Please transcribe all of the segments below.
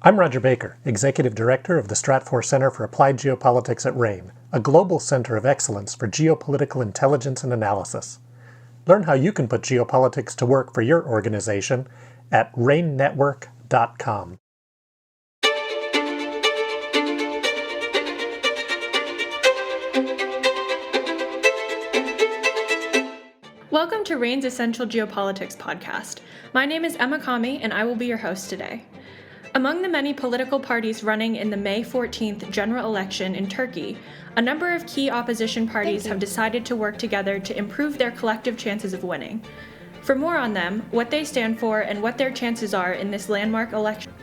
I'm Roger Baker, Executive Director of the Stratfor Center for Applied Geopolitics at RANE, a global center of excellence for geopolitical intelligence and analysis. Learn how you can put geopolitics to work for your organization at ranenetwork.com. Welcome to RANE's Essential Geopolitics podcast. My name is Emma Kami, and I will be your host today. Among the many political parties running in the May 14th general election in Turkey, a number of key opposition parties have decided to work together to improve their collective chances of winning. For more on them, what they stand for, and what their chances are in this landmark election.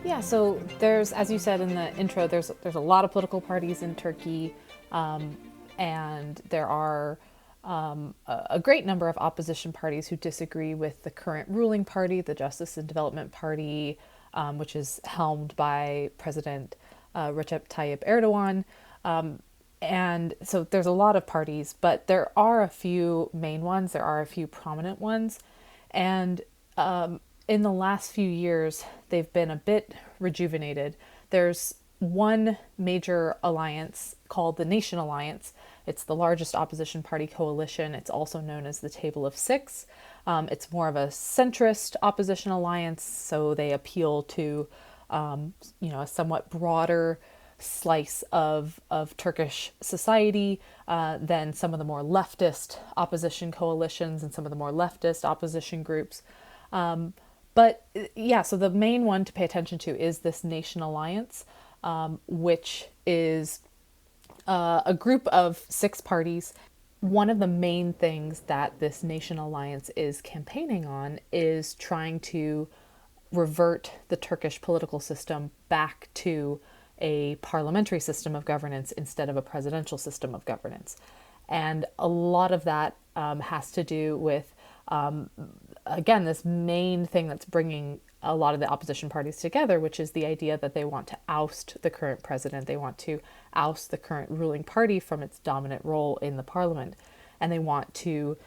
Yeah, so there's, as you said in the intro, there's a lot of political parties in Turkey, and there are a great number of opposition parties who disagree with the current ruling party, the Justice and Development Party, which is helmed by President Recep Tayyip Erdogan. And so there's a lot of parties, but there are a few main ones, there are a few prominent ones. And in the last few years, they've been a bit rejuvenated. There's one major alliance called the Nation Alliance. It's the largest opposition party coalition. It's also known as the Table of Six. It's more of a centrist opposition alliance, so they appeal to, a somewhat broader slice of Turkish society than some of the more leftist opposition coalitions and some of the more leftist opposition groups. So the main one to pay attention to is this Nation Alliance, which is a group of 6 parties. One of the main things that this Nation Alliance is campaigning on is trying to revert the Turkish political system back to a parliamentary system of governance instead of a presidential system of governance. And a lot of that has to do with, again, this main thing that's bringing a lot of the opposition parties together, which is the idea that they want to oust the current president. They want to oust the current ruling party from its dominant role in the parliament. And they want to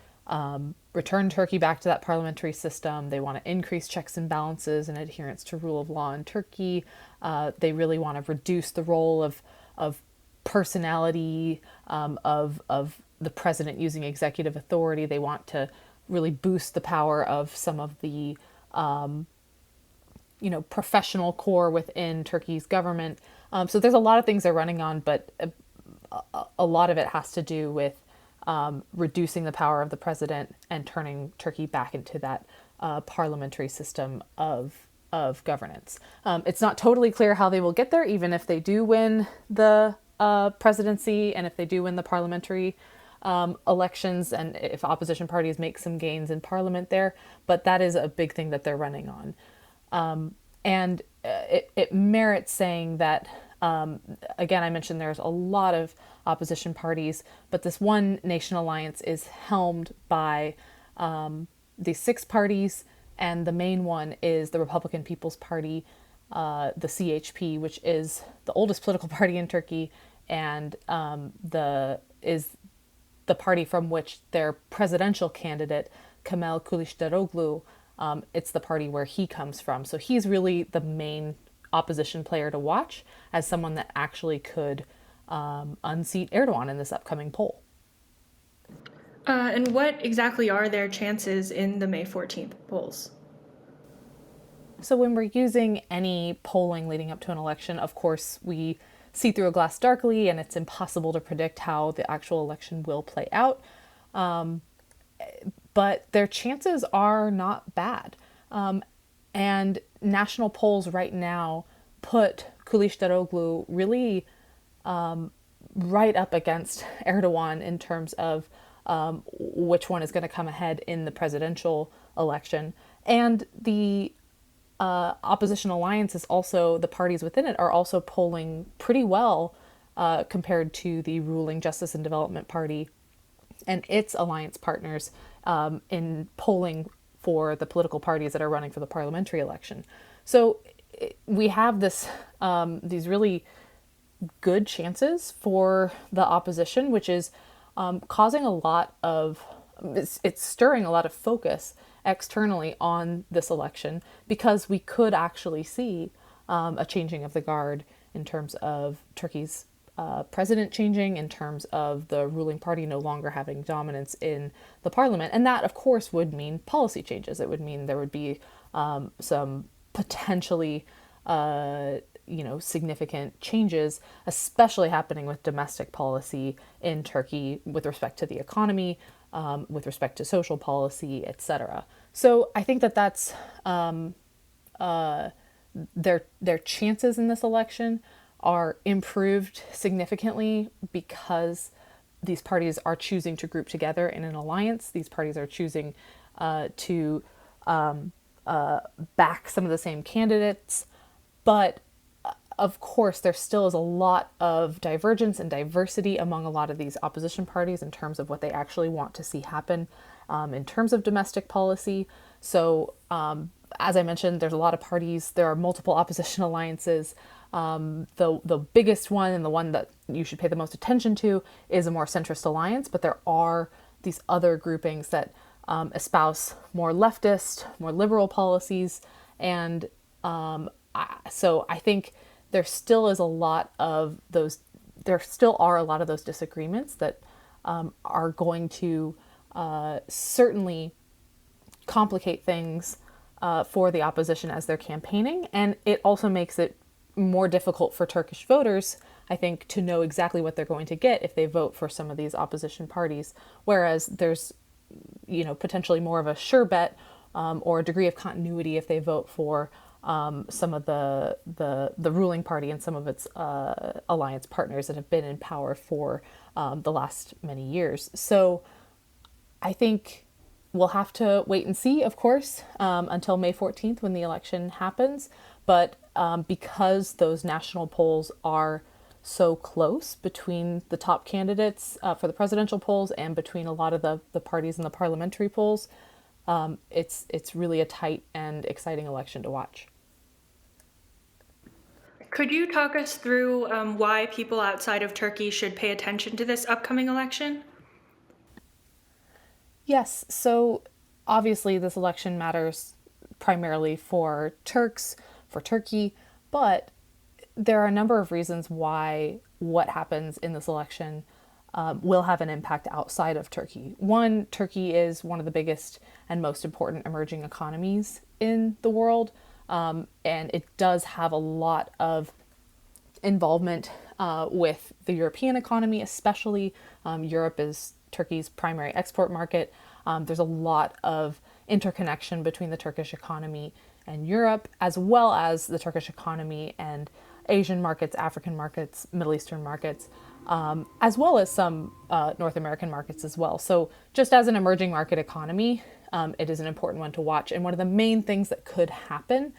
return Turkey back to that parliamentary system. They want to increase checks and balances and adherence to rule of law in Turkey. They really want to reduce the role of personality, of the president using executive authority. They want to really boost the power of some of the professional core within Turkey's government. So there's a lot of things they're running on, but a lot of it has to do with reducing the power of the president and turning Turkey back into that parliamentary system of governance. It's not totally clear how they will get there, even if they do win the presidency and if they do win the parliamentary elections and if opposition parties make some gains in parliament there, but that is a big thing that they're running on. And it merits saying that, again, I mentioned there's a lot of opposition parties, but this one Nation Alliance is helmed by these 6 parties, and the main one is the Republican People's Party, the CHP, which is the oldest political party in Turkey, and is the party from which their presidential candidate, Kemal Kılıçdaroğlu, it's the party where he comes from. So he's really the main opposition player to watch as someone that actually could unseat Erdogan in this upcoming poll. And what exactly are their chances in the May 14th polls? So when we're using any polling leading up to an election, of course, we see through a glass darkly, and it's impossible to predict how the actual election will play out. But their chances are not bad. And national polls right now put Kılıçdaroğlu really right up against Erdogan in terms of which one is going to come ahead in the presidential election. And the opposition alliance is also, the parties within it are also polling pretty well compared to the ruling Justice and Development Party and its alliance partners in polling for the political parties that are running for the parliamentary election. So we have these really good chances for the opposition, which is causing a lot of, it's stirring a lot of focus externally on this election, because we could actually see a changing of the guard in terms of Turkey's president changing, in terms of the ruling party no longer having dominance in the parliament. And that, of course, would mean policy changes. It would mean there would be some potentially significant changes, especially happening with domestic policy in Turkey with respect to the economy, with respect to social policy, etc. So I think that that's their chances in this election are improved significantly because these parties are choosing to group together in an alliance. These parties are choosing to back some of the same candidates, but of course, there still is a lot of divergence and diversity among a lot of these opposition parties in terms of what they actually want to see happen in terms of domestic policy. So, as I mentioned, there's a lot of parties. There are multiple opposition alliances. The biggest one and the one that you should pay the most attention to is a more centrist alliance, but there are these other groupings that espouse more leftist, more liberal policies. And so I think there still is a lot of those, there still are a lot of those disagreements that are going to certainly complicate things for the opposition as they're campaigning. And it also makes it more difficult for Turkish voters, I think, to know exactly what they're going to get if they vote for some of these opposition parties. Whereas there's, potentially more of a sure bet or a degree of continuity if they vote for some of the ruling party and some of its alliance partners that have been in power for the last many years. So I think we'll have to wait and see, of course, until May 14th when the election happens. But because those national polls are so close between the top candidates for the presidential polls and between a lot of the parties in the parliamentary polls, it's really a tight and exciting election to watch. Could you talk us through why people outside of Turkey should pay attention to this upcoming election? Yes, so obviously this election matters primarily for Turks, for Turkey, but there are a number of reasons why what happens in this election will have an impact outside of Turkey. One, Turkey is one of the biggest and most important emerging economies in the world, and it does have a lot of involvement with the European economy, especially. Europe is Turkey's primary export market. There's a lot of interconnection between the Turkish economy and Europe, as well as the Turkish economy and Asian markets, African markets, Middle Eastern markets, as well as some North American markets as well. So just as an emerging market economy, it is an important one to watch. And one of the main things that could happen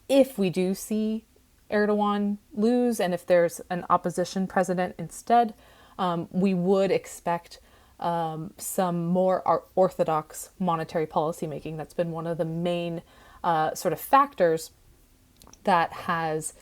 if we do see Erdogan lose and if there's an opposition president instead, we would expect some more orthodox monetary policy making. That's been one of the main sort of factors that has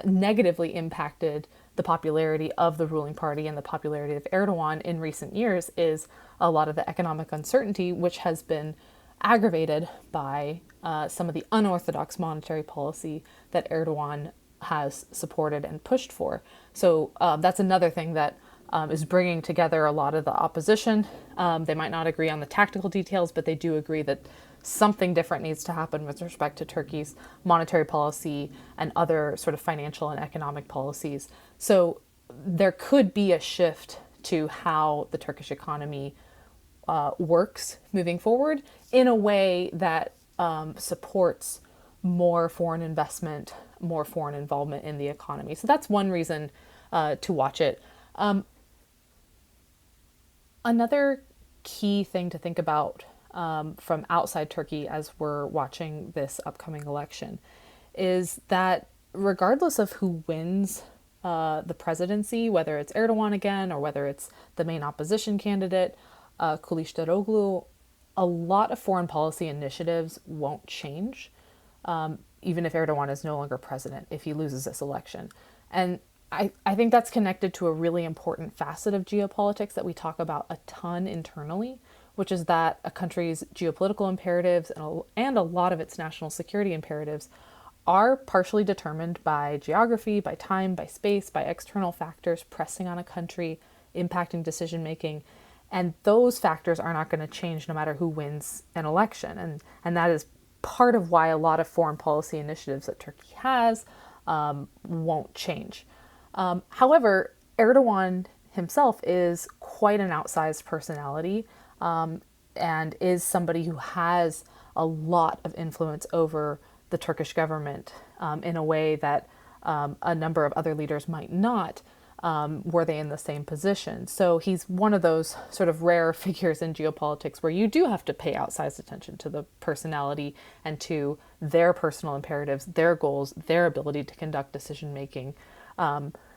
negatively impacted the popularity of the ruling party and the popularity of Erdogan in recent years is a lot of the economic uncertainty, which has been aggravated by some of the unorthodox monetary policy that Erdogan has supported and pushed for. So that's another thing that is bringing together a lot of the opposition. They might not agree on the tactical details, but they do agree that something different needs to happen with respect to Turkey's monetary policy and other sort of financial and economic policies. So there could be a shift to how the Turkish economy works moving forward in a way that supports more foreign investment, more foreign involvement in the economy. So that's one reason to watch it. Another key thing to think about from outside Turkey as we're watching this upcoming election is that regardless of who wins the presidency, whether it's Erdogan again or whether it's the main opposition candidate, Kılıçdaroğlu, a lot of foreign policy initiatives won't change, even if Erdogan is no longer president, if he loses this election. And I think that's connected to a really important facet of geopolitics that we talk about a ton internally, which is that a country's geopolitical imperatives and a lot of its national security imperatives are partially determined by geography, by time, by space, by external factors pressing on a country, impacting decision making. And those factors are not going to change no matter who wins an election. And that is part of why a lot of foreign policy initiatives that Turkey has won't change. However, Erdogan himself is quite an outsized personality and is somebody who has a lot of influence over the Turkish government in a way that a number of other leaders might not, were they in the same position. So he's one of those sort of rare figures in geopolitics where you do have to pay outsized attention to the personality and to their personal imperatives, their goals, their ability to conduct decision making.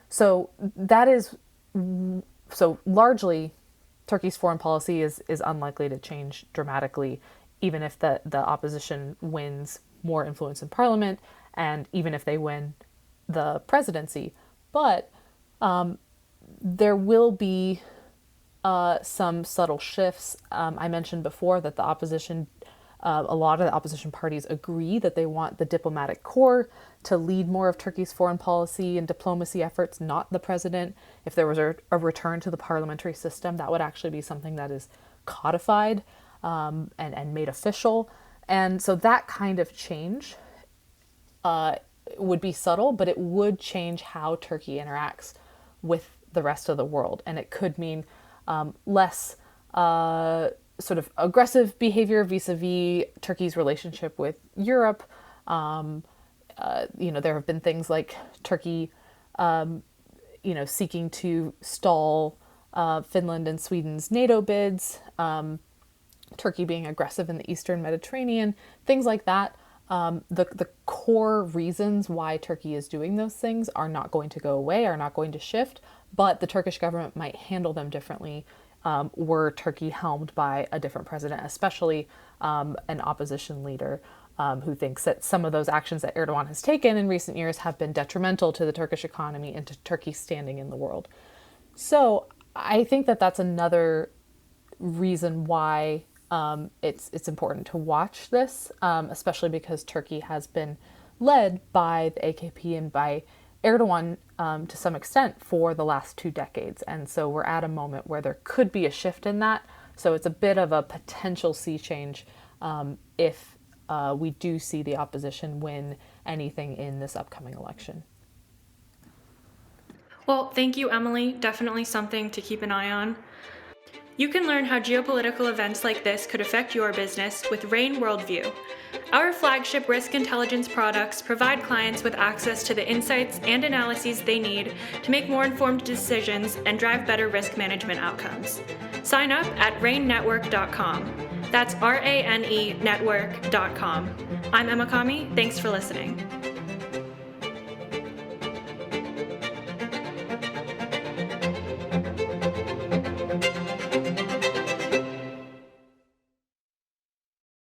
So largely Turkey's foreign policy is unlikely to change dramatically, even if the opposition wins more influence in parliament, and even if they win the presidency. But there will be some subtle shifts. I mentioned before that a lot of the opposition parties agree that they want the diplomatic corps to lead more of Turkey's foreign policy and diplomacy efforts, not the president. If there was a return to the parliamentary system, that would actually be something that is codified and made official. And so that kind of change would be subtle, but it would change how Turkey interacts with the rest of the world. And it could mean less sort of aggressive behavior vis-a-vis Turkey's relationship with Europe. There have been things like Turkey, seeking to stall Finland and Sweden's NATO bids, Turkey being aggressive in the Eastern Mediterranean, things like that. The core reasons why Turkey is doing those things are not going to go away, are not going to shift, but the Turkish government might handle them differently were Turkey helmed by a different president, especially an opposition leader who thinks that some of those actions that Erdogan has taken in recent years have been detrimental to the Turkish economy and to Turkey's standing in the world. So I think that that's another reason why it's important to watch this, especially because Turkey has been led by the AKP and by Erdogan to some extent for the last 2 decades. And so we're at a moment where there could be a shift in that. So it's a bit of a potential sea change if we do see the opposition win anything in this upcoming election. Well, thank you, Emily. Definitely something to keep an eye on. You can learn how geopolitical events like this could affect your business with RANE Worldview. Our flagship risk intelligence products provide clients with access to the insights and analyses they need to make more informed decisions and drive better risk management outcomes. Sign up at ranenetwork.com. That's RANE network.com. I'm Emma Kami. Thanks for listening.